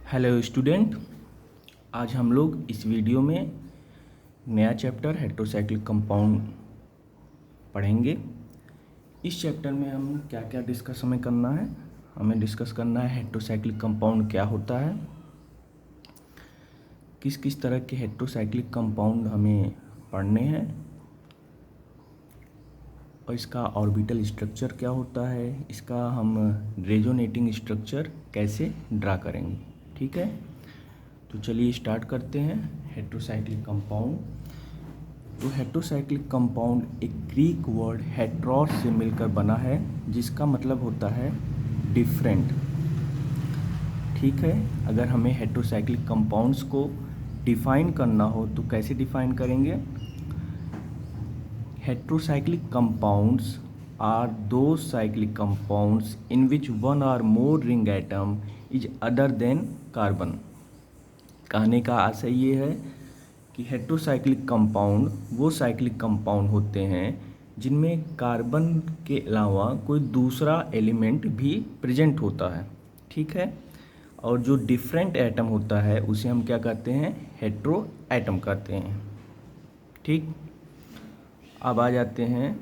Hello student, आज हम लोग इस वीडियो में नया चैप्टर हेटेरोसाइक्लिक कंपाउंड पढ़ेंगे। इस चैप्टर में हम क्या क्या डिस्कस हमें करना है। हमें डिस्कस करना है हेटेरोसाइक्लिक कंपाउंड क्या होता है, किस किस तरह के हेटेरोसाइक्लिक कंपाउंड हमें पढ़ने हैं, और इसका ऑर्बिटल स्ट्रक्चर क्या होता है, इसका हम रेजोनेटिंग स्ट्रक्चर कैसे ड्रा करेंगे। ठीक है, तो चलिए स्टार्ट करते हैं। हेटेरोसाइक्लिक कंपाउंड, तो हेटेरोसाइक्लिक कंपाउंड एक ग्रीक वर्ड हेटेरोस से मिलकर बना है, जिसका मतलब होता है डिफरेंट। ठीक है, अगर हमें हेटेरोसाइक्लिक कंपाउंड्स को डिफाइन करना हो तो कैसे डिफाइन करेंगे। Heterocyclic compounds are those cyclic compounds in which one or more ring atom is other than carbon। कहने का आशय ये है कि हेटेरोसाइक्लिक कंपाउंड वो साइक्लिक कंपाउंड होते हैं जिनमें कार्बन के अलावा कोई दूसरा एलिमेंट भी प्रेजेंट होता है। ठीक है, और जो डिफरेंट एटम होता है उसे हम क्या कहते हैं, हेटेरो एटम कहते हैं। ठीक, अब आ जाते हैं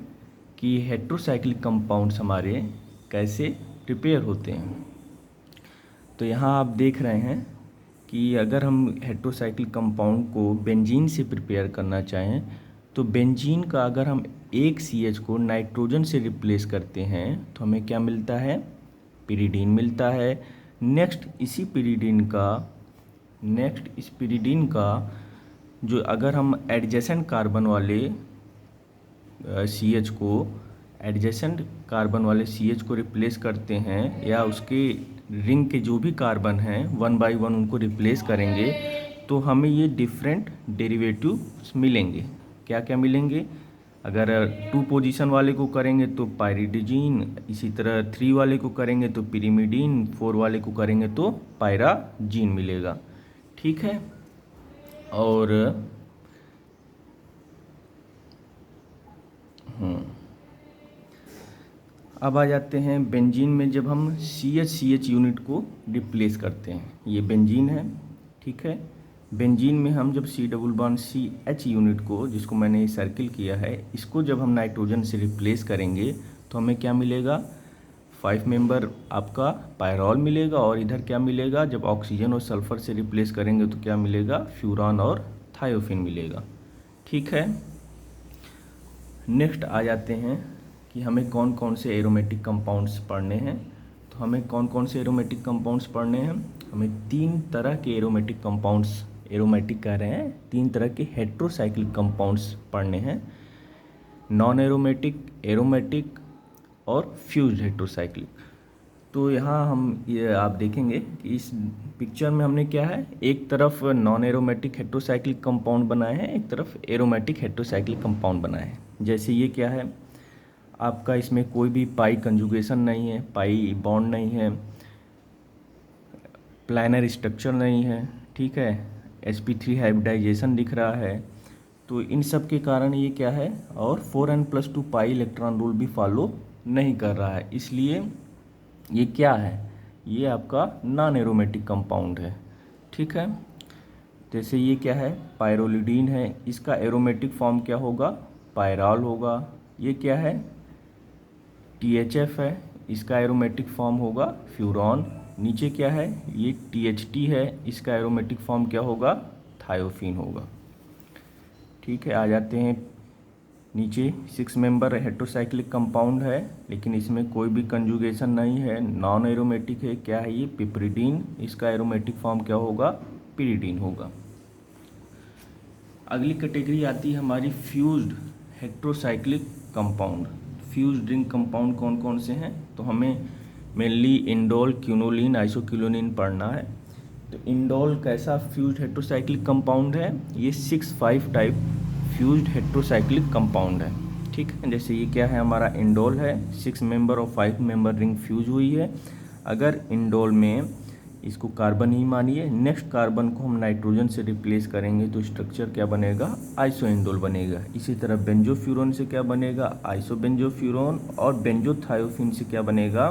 कि हेटेरोसाइक्लिक कंपाउंड्स हमारे कैसे प्रिपेयर होते हैं। तो यहाँ आप देख रहे हैं कि अगर हम हेटेरोसाइक्लिक कंपाउंड को बेंजीन से प्रिपेयर करना चाहें तो बेंजीन का अगर हम एक CH को नाइट्रोजन से रिप्लेस करते हैं तो हमें क्या मिलता है, पिरिडीन मिलता है। नेक्स्ट इस पिरिडीन का जो अगर हम एडजेसेंट कार्बन वाले CH को CH को रिप्लेस करते हैं या उसके रिंग के जो भी कार्बन हैं 1 बाई 1 उनको रिप्लेस करेंगे तो हमें ये डिफरेंट डेरिवेटिव्स मिलेंगे। क्या क्या मिलेंगे, अगर 2 पोजीशन वाले को करेंगे तो पायरिडीन, इसी तरह 3 वाले को करेंगे तो पिरिमिडीन, 4 वाले को करेंगे तो पायराजीन मिलेगा। ठीक है, और अब आ जाते हैं बेंजीन में जब हम CH यूनिट को रिप्लेस करते हैं, ये बेंजीन है। ठीक है, बेंजीन में हम जब C∪CH यूनिट को, जिसको मैंने सर्किल किया है, इसको जब हम नाइट्रोजन से रिप्लेस करेंगे तो हमें क्या मिलेगा, 5 मेंबर आपका पायरॉल मिलेगा। और इधर क्या मिलेगा, जब ऑक्सीजन और सल्फर से रिप्लेस करेंगे तो क्या मिलेगा, फ्यूरान और थायोफिन मिलेगा। ठीक है, नेक्स्ट आ जाते हैं कि हमें कौन कौन से एरोमेटिक कंपाउंड्स पढ़ने हैं। तो हमें कौन कौन से एरोमेटिक कंपाउंड्स पढ़ने हैं, हमें 3 तरह के एरोमेटिक कंपाउंड्स, एरोमेटिक कह रहे हैं, 3 तरह के हेटेरोसाइक्लिक कंपाउंड्स पढ़ने हैं, नॉन एरोमेटिक, एरोमेटिक और फ्यूज्ड हेटेरोसाइक्लिक। तो यहाँ हम ये आप देखेंगे कि इस पिक्चर में हमने क्या है, एक तरफ नॉन एरोमेटिक हेटेरोसाइक्लिक कंपाउंड बनाए हैं, एक तरफ एरोमेटिक हेटेरोसाइक्लिक कंपाउंड बनाए हैं। जैसे ये क्या है आपका, इसमें कोई भी पाई कंजुगेशन नहीं है, पाई बॉन्ड नहीं है, प्लानर स्ट्रक्चर नहीं है। ठीक है, sp3 हाइब्रिडाइजेशन दिख रहा है। तो इन सब के कारण ये क्या है, और 4n+2 पाई इलेक्ट्रॉन रूल भी फॉलो नहीं कर रहा है, इसलिए ये क्या है, ये आपका नॉन एरोमेटिक कंपाउंड है। ठीक है, जैसे ये क्या है, पायरोलिडीन है, इसका एरोमेटिक फॉर्म क्या होगा, पायरॉल होगा। ये क्या है, THF है, इसका एरोमेटिक फॉर्म होगा फ्यूरॉन। नीचे क्या है, ये THT है, इसका एरोमेटिक फॉर्म क्या होगा, थायोफिन होगा। ठीक है, आ जाते हैं नीचे, 6 मेंबर हेटेरोसाइक्लिक कंपाउंड है, लेकिन इसमें कोई भी कंजुगेशन नहीं है, नॉन एरोमेटिक है। क्या है ये, पिपरिडीन, इसका एरोमेटिक फॉर्म क्या होगा, पिरिडीन होगा। अगली कैटेगरी आती है हमारी fused heterocyclic compound. Fused ring compound कौन कौन से हैं, तो हमें मेनली इंडोल, क्यूनोलिन, आइसोक्यूलोनिन पढ़ना है। तो इंडोल कैसा फ्यूज्ड हेटेरोसाइक्लिक कंपाउंड है, ये 6,5 टाइप फ्यूज्ड हेटेरोसाइक्लिक कंपाउंड है। ठीक है, जैसे ये क्या है, हमारा इंडोल है, 6 मेंबर और 5 मेंबर रिंग फ्यूज हुई है। अगर इंडोल में इसको कार्बन ही मानिए, नेक्स्ट कार्बन को हम नाइट्रोजन से रिप्लेस करेंगे तो स्ट्रक्चर क्या बनेगा, आइसोइंडोल बनेगा। इसी तरह बेंजोफ्यूरोन से क्या बनेगा, आइसोबेंजोफ्यूरोन, और बेंजोथायोफिन से क्या बनेगा,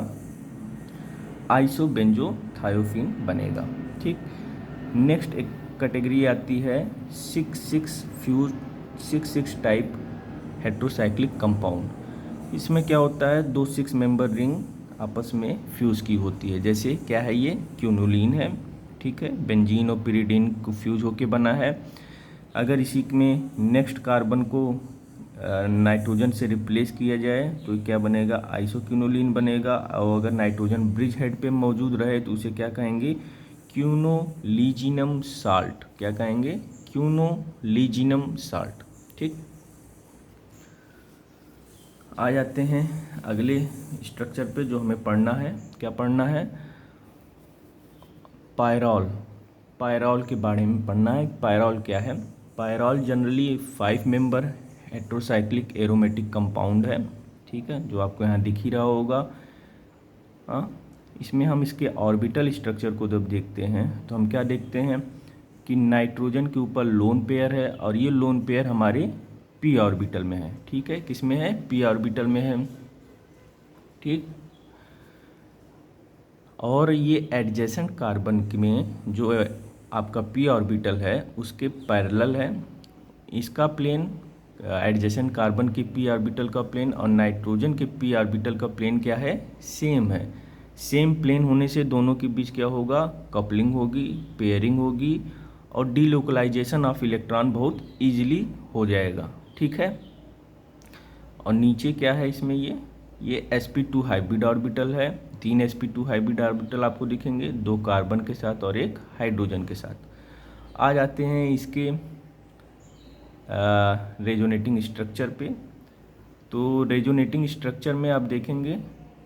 आइसोबेंजोथायोफिन बनेगा। ठीक। नेक्स्ट एक कैटेगरी आती है 6 टाइप हेट्रोसाइक्लिक कंपाउंड। इसमें क्या होता है, 2 6 मेंबर रिंग आपस में फ्यूज़ की होती है। जैसे क्या है, ये क्यूनोलिन है, ठीक है, बेंजीन और पिरिडीन को फ्यूज होके बना है। अगर इसी में नेक्स्ट कार्बन को नाइट्रोजन से रिप्लेस किया जाए तो क्या बनेगा, आइसोक्यूनोलिन बनेगा। और अगर नाइट्रोजन ब्रिज हेड पे मौजूद रहे तो उसे क्या कहेंगे, क्यूनोलीजिनम साल्ट। क्या कहेंगे, क्यूनोलीजिनम साल्ट। ठीक। आ जाते हैं अगले स्ट्रक्चर पे जो हमें पढ़ना है। क्या पढ़ना है, पायरॉल। पायरॉल के बारे में पढ़ना है। पायरॉल क्या है, pyrrole generally 5 member heterocyclic aromatic compound है, ठीक है, जो आपको यहाँ दिख ही रहा होगा। हाँ, इसमें हम इसके ऑर्बिटल स्ट्रक्चर को जब देखते हैं तो हम क्या देखते हैं कि नाइट्रोजन के ऊपर लोन पेयर है और ये लोन पेयर हमारे पी ऑर्बिटल में है, ठीक है, किस में है, पी ऑर्बिटल में है, ठीक। और ये एडजेसेंट कार्बन में जो आपका पी ऑर्बिटल है उसके पैरेलल है। इसका प्लेन एडजेसेंट कार्बन के पी ऑर्बिटल का प्लेन और नाइट्रोजन के पी ऑर्बिटल का प्लेन क्या है, सेम है। सेम प्लेन होने से दोनों के बीच क्या होगा, कपलिंग होगी, पेयरिंग होगी और डीलोकलाइजेशन ऑफ इलेक्ट्रॉन बहुत इजीली हो जाएगा, ठीक है। और नीचे क्या है इसमें, ये sp2 हाइब्रिड ऑर्बिटल है। 3 sp2 हाइब्रिड ऑर्बिटल आपको दिखेंगे, 2 कार्बन के साथ और 1 हाइड्रोजन के साथ। आ जाते हैं इसके रेजोनेटिंग स्ट्रक्चर पे। तो रेजोनेटिंग स्ट्रक्चर में आप देखेंगे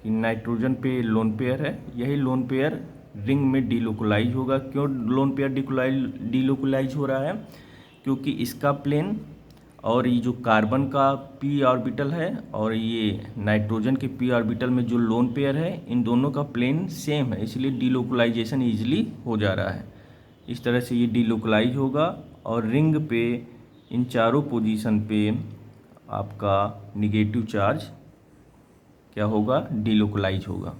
कि नाइट्रोजन पे लोन पेयर है, यही लोन पेयर रिंग में डीलोकलाइज होगा। क्यों लोन पेयर डीलोकलाइज हो रहा है, क्योंकि इसका प्लेन और ये जो कार्बन का पी ऑर्बिटल है और ये नाइट्रोजन के पी ऑर्बिटल में जो लोन पेयर है, इन दोनों का प्लेन सेम है, इसलिए डीलोकलाइजेशन ईजिली हो जा रहा है। इस तरह से ये डीलोकलाइज होगा और रिंग पे इन चारों पोजीशन पे आपका निगेटिव चार्ज क्या होगा, डीलोकलाइज होगा,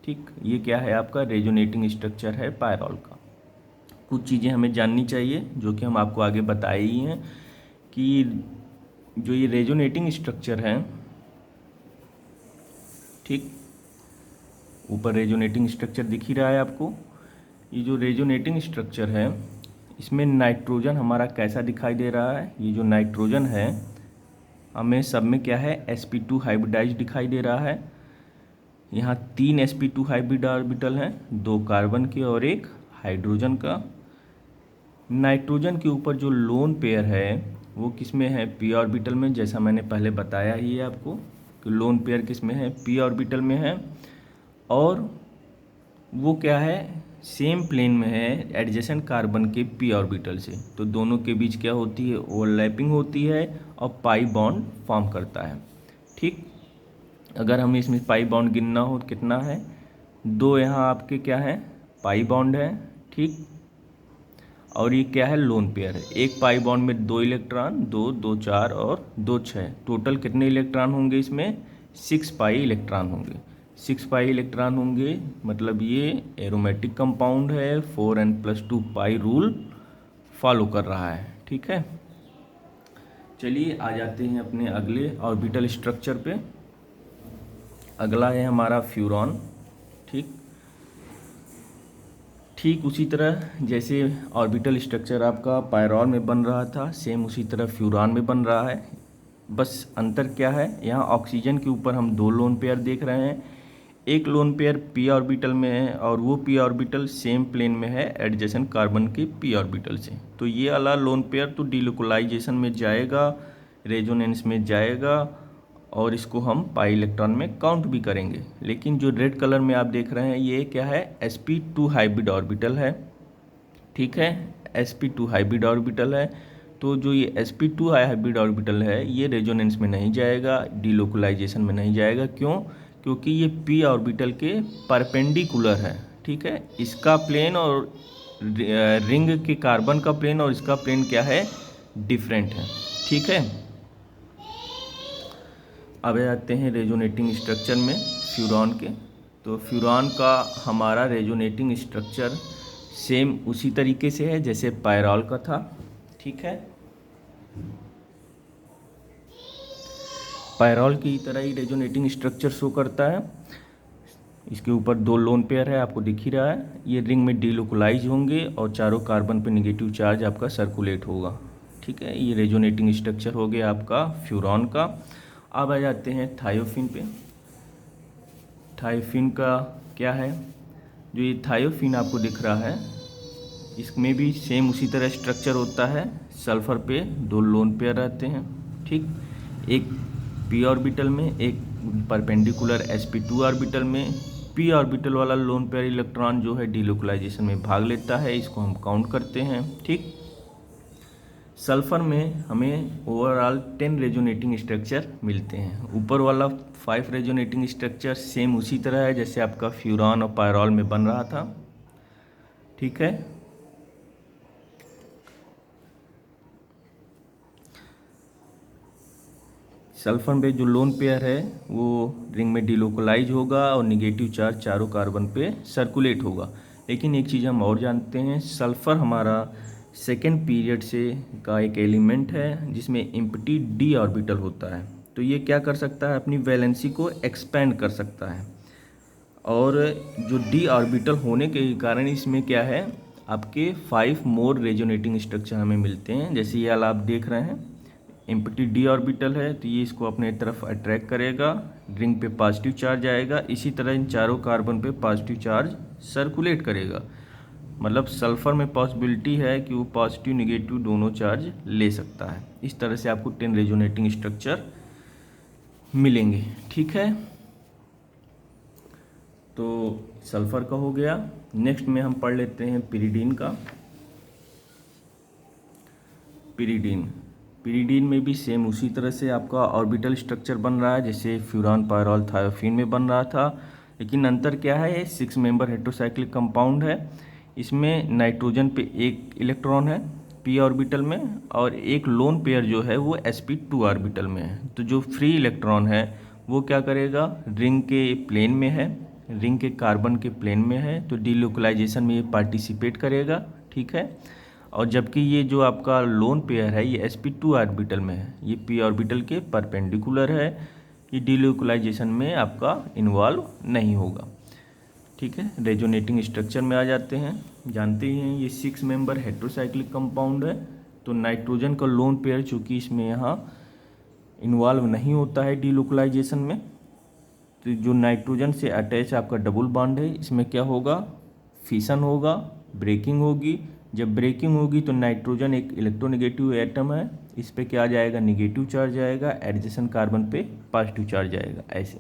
ठीक। ये क्या है, आपका रेजोनेटिंग स्ट्रक्चर है पायरॉल का। कुछ चीज़ें हमें जाननी चाहिए जो कि हम आपको आगे बताए ही हैं कि जो ये रेजोनेटिंग स्ट्रक्चर है, ठीक, ऊपर रेजोनेटिंग स्ट्रक्चर दिख ही रहा है आपको। ये जो रेजोनेटिंग स्ट्रक्चर है इसमें नाइट्रोजन हमारा कैसा दिखाई दे रहा है, ये जो नाइट्रोजन है हमें सब में क्या है, sp2 हाइब्रिडाइज दिखाई दे रहा है। यहाँ 3 sp2 हाइब्रिड ऑर्बिटल हैं, 2 कार्बन के और 1 हाइड्रोजन का। नाइट्रोजन के ऊपर जो लोन पेयर है वो किस में है, पी ऑर्बिटल में, जैसा मैंने पहले बताया ही है आपको कि लोन पेयर किस में है, पी ऑर्बिटल में है। और वो क्या है, सेम प्लेन में है एडजेसेंट कार्बन के पी ऑर्बिटल से। तो दोनों के बीच क्या होती है, ओवरलैपिंग होती है और पाई बॉन्ड फॉर्म करता है, ठीक। अगर हमें इसमें पाई बॉन्ड गिनना हो तो कितना है, 2 यहाँ आपके क्या है, पाई बॉन्ड है, ठीक। और ये क्या है, लोन पेयर है। एक पाई बॉन्ड में 2 इलेक्ट्रॉन, 2 2 4 और 2 6, टोटल कितने इलेक्ट्रॉन होंगे इसमें, 6 पाई इलेक्ट्रॉन होंगे। 6 पाई इलेक्ट्रॉन होंगे मतलब ये एरोमेटिक कंपाउंड है, 4n+2 पाई रूल फॉलो कर रहा है, ठीक है। चलिए आ जाते हैं अपने अगले ऑर्बिटल स्ट्रक्चर पे। अगला है हमारा फ्यूरॉन, ठीक। ठीक उसी तरह जैसे ऑर्बिटल स्ट्रक्चर आपका पायरॉल में बन रहा था, सेम उसी तरह फ्यूरॉन में बन रहा है। बस अंतर क्या है, यहाँ ऑक्सीजन के ऊपर हम 2 लोन पेयर देख रहे हैं। एक लोन पेयर पी ऑर्बिटल में है और वो पी ऑर्बिटल सेम प्लेन में है एडजेसेंट कार्बन के पी ऑर्बिटल से। तो ये वाला लोन पेयर तो डीलोकलाइजेशन में जाएगा, रेजोनेंस में जाएगा और इसको हम पाई इलेक्ट्रॉन में काउंट भी करेंगे। लेकिन जो रेड कलर में आप देख रहे हैं ये क्या है, sp2 हाइब्रिड ऑर्बिटल है, ठीक है, sp2 हाइब्रिड ऑर्बिटल है। तो जो ये sp2 हाइब्रिड ऑर्बिटल है ये रेजोनेंस में नहीं जाएगा, डीलोकलाइजेशन में नहीं जाएगा। क्यों, क्योंकि ये p ऑर्बिटल के परपेंडिकुलर है, ठीक है। इसका प्लेन और रिंग के कार्बन का प्लेन और इसका प्लेन क्या है, डिफरेंट है, ठीक है। अब आते हैं रेजोनेटिंग स्ट्रक्चर में फ्यूरॉन के। तो फ्यूरॉन का हमारा रेजोनेटिंग स्ट्रक्चर सेम उसी तरीके से है जैसे पायरॉल का था। ठीक है, पायरॉल की तरह ही रेजोनेटिंग स्ट्रक्चर शो करता है। इसके ऊपर 2 लोन पेयर है, आपको दिख ही रहा है। ये रिंग में डीलोकलाइज होंगे और चारों कार्बन पे नेगेटिव चार्ज आपका सर्कुलेट होगा। ठीक है, ये रेजोनेटिंग स्ट्रक्चर हो गया आपका फ्यूरॉन का। अब आ जाते हैं थायोफिन पे। थायोफिन का क्या है, जो ये थायोफिन आपको दिख रहा है, इसमें भी सेम उसी तरह स्ट्रक्चर होता है। सल्फर पे 2 लोन पेयर रहते हैं। ठीक, एक पी ऑर्बिटल में, एक परपेंडिकुलर sp2 ऑर्बिटल में। पी ऑर्बिटल वाला लोन पेयर इलेक्ट्रॉन जो है डीलोकलाइजेशन में भाग लेता है, इसको हम काउंट करते हैं। ठीक, सल्फर में हमें ओवरऑल 10 रेजोनेटिंग स्ट्रक्चर मिलते हैं। ऊपर वाला 5 रेजोनेटिंग स्ट्रक्चर सेम उसी तरह है जैसे आपका फ्यूरॉन और पायरॉल में बन रहा था। ठीक है, सल्फर में जो लोन पेयर है वो रिंग में डीलोकलाइज होगा और निगेटिव चार्ज चारों कार्बन पे सर्कुलेट होगा। लेकिन एक चीज़ हम और जानते हैं, सल्फर हमारा सेकेंड पीरियड से का एक एलिमेंट है जिसमें एम्प्टी डी ऑर्बिटल होता है। तो ये क्या कर सकता है, अपनी वैलेंसी को एक्सपेंड कर सकता है। और जो डी ऑर्बिटल होने के कारण इसमें क्या है, आपके 5 मोर रेजोनेटिंग स्ट्रक्चर हमें मिलते हैं। जैसे ये वाला आप देख रहे हैं, एम्प्टी डी ऑर्बिटल है तो ये इसको अपने तरफ अट्रैक्ट करेगा, रिंग पे पॉजिटिव चार्ज आएगा। इसी तरह इन चारों कार्बन पे पॉजिटिव चार्ज सर्कुलेट करेगा। मतलब सल्फर में पॉसिबिलिटी है कि वो पॉजिटिव निगेटिव दोनों चार्ज ले सकता है। इस तरह से आपको 10 रेजोनेटिंग स्ट्रक्चर मिलेंगे। ठीक है, तो सल्फर का हो गया। नेक्स्ट में हम पढ़ लेते हैं पिरिडीन का। पिरिडीन में भी सेम उसी तरह से आपका ऑर्बिटल स्ट्रक्चर बन रहा है जैसे फ्यूरॉन पायरॉल थायोफिन में बन रहा था। लेकिन अंतर क्या है, ये 6 मेंबर हेट्रोसाइक्लिक कंपाउंड है। इसमें नाइट्रोजन पे 1 इलेक्ट्रॉन है पी ऑर्बिटल में, और एक लोन पेयर जो है वो sp2 ऑर्बिटल में है। तो जो फ्री इलेक्ट्रॉन है वो क्या करेगा, रिंग के प्लेन में है, रिंग के कार्बन के प्लेन में है, तो डीलोकलाइजेशन में ये पार्टिसिपेट करेगा। ठीक है, और जबकि ये जो आपका लोन पेयर है ये sp2 ऑर्बिटल में है, ये p ऑर्बिटल के परपेंडिकुलर है, ये डीलोकलाइजेशन में आपका इन्वॉल्व नहीं होगा। ठीक है, रेजोनेटिंग स्ट्रक्चर में आ जाते हैं। जानते ही हैं ये 6 मेंबर हेट्रोसाइक्लिक कंपाउंड है। तो नाइट्रोजन का लोन पेयर चूँकि इसमें यहाँ इन्वॉल्व नहीं होता है डीलोकलाइजेशन में, तो जो नाइट्रोजन से अटैच आपका डबल बॉन्ड है इसमें क्या होगा, फिशन होगा, ब्रेकिंग होगी। जब ब्रेकिंग होगी तो नाइट्रोजन एक इलेक्ट्रोनेगेटिव एटम है, इस पे क्या आ जाएगा, निगेटिव चार्ज आएगा, एडजेसेंट कार्बन पे पॉजिटिव चार्ज आएगा। ऐसे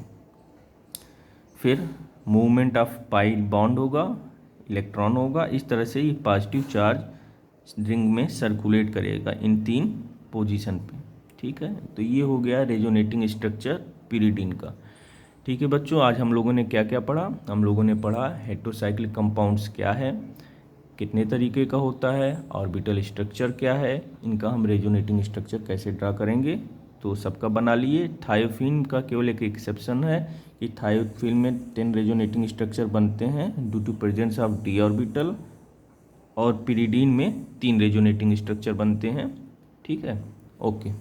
फिर मूवमेंट ऑफ पाई बॉन्ड होगा, इलेक्ट्रॉन होगा। इस तरह से ये पॉजिटिव चार्ज रिंग में सर्कुलेट करेगा इन 3 पोजीशन पे। ठीक है, तो ये हो गया रेजोनेटिंग स्ट्रक्चर पिरिडीन का। ठीक है बच्चों, आज हम लोगों ने क्या क्या पढ़ा, हम लोगों ने पढ़ा हेट्रोसाइक्लिक कंपाउंड्स क्या है, कितने तरीके का होता है, ऑर्बिटल स्ट्रक्चर क्या है, इनका हम रेजोनेटिंग स्ट्रक्चर कैसे ड्रा करेंगे, तो सबका बना लिए। थायोफिन का केवल एक एक्सेप्शन है कि थायोफिन में 10 रेजोनेटिंग स्ट्रक्चर बनते हैं due to presence of D orbital, और पिरिडीन में 3 रेजोनेटिंग स्ट्रक्चर बनते हैं। ठीक है, ओके।